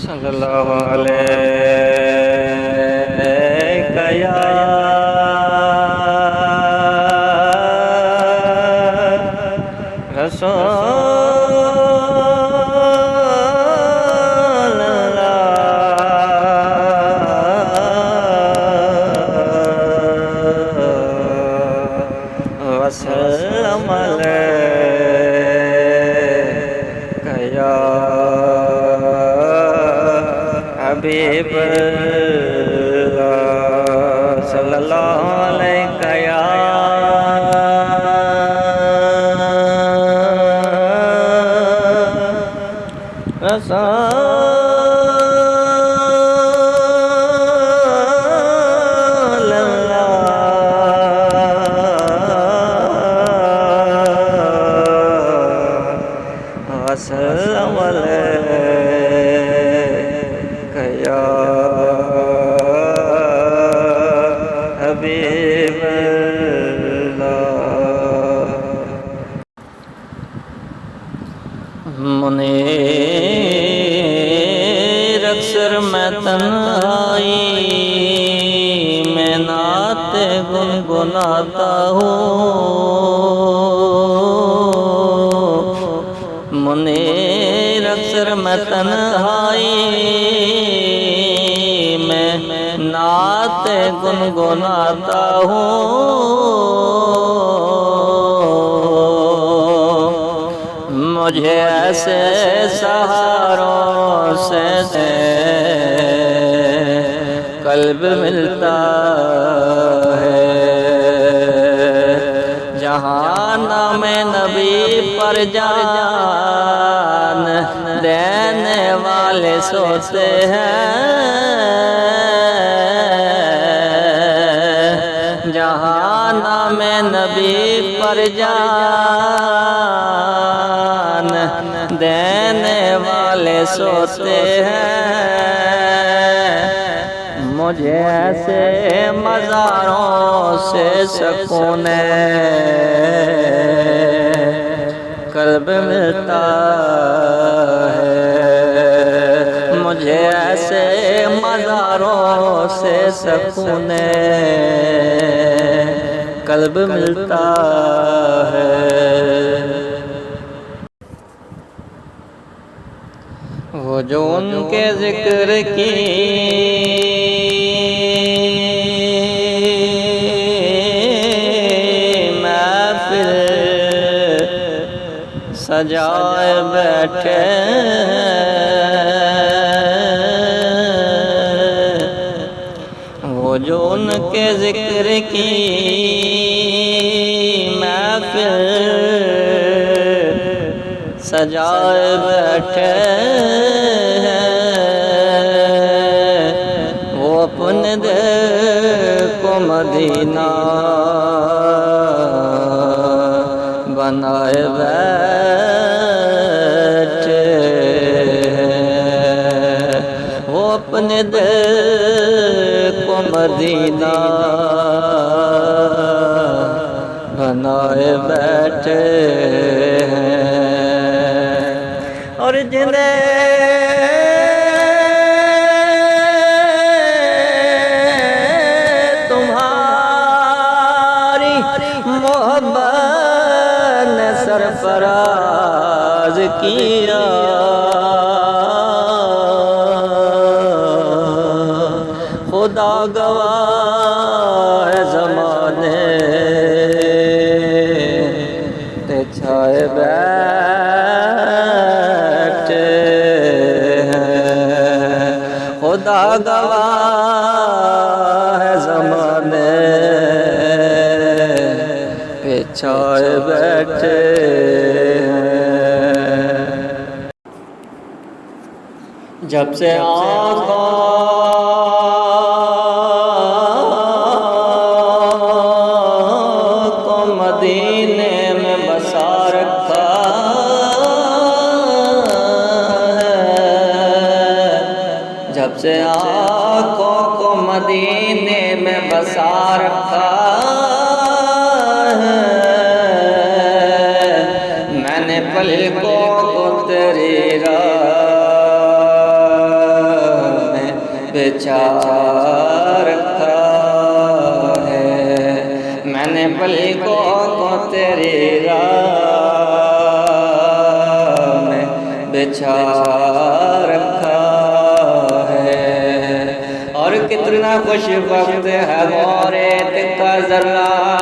صلی اللہ علیہ یا رسول اللہ وسلم علیک یا حبیب اللہ صلی اللہ علیہ یا رسول اللہ وسلم علیک یا حبیب اللہ منیر اکثر میں تنہائی میں نعت گنگناتا ہوں منیر اکثر میں تنہائی میں نعت گنگناتا ہوں مجھے ایسے سہاروں سے قلب ملتا ہے جہاں نام نبی پر جان دینے والے سوتے ہیں جہاں نام نبی پر جان دینے والے سوتے ہیں مجھے ایسے مزاروں سے سکون قلب ملتا ہے مجھے ایسے مزاروں سے سکون قلب ملتا ہے وہ جو ان کے ذکر کی محفل سجائے بیٹھے وہ جو ان کے ذکر کی محفل سجائے بیٹھے وہ اپنے دل کو مدینہ بنائے بیٹھے وہ اپنے دل کو مدینہ بنائے بیٹھے اور جنہیں تمہاری محبت نے سرفراز کیا خدا گواہ زمانے تے چھائے بیٹھے خدا گواہ زمانے پہ چھائے بیٹھے جب سے آقا کو مدینے میں بسا رکھا ہے جب سے آقا کو مدینے میں بسا رکھا ہے میں نے پلکوں کو تیری راہ بچھا رکھا ہے، میں نے پلکوں کو تیری راہ میں بچھا رکھا ہے۔ اور کتنا خوش وقت ہے موریت کا ذرہ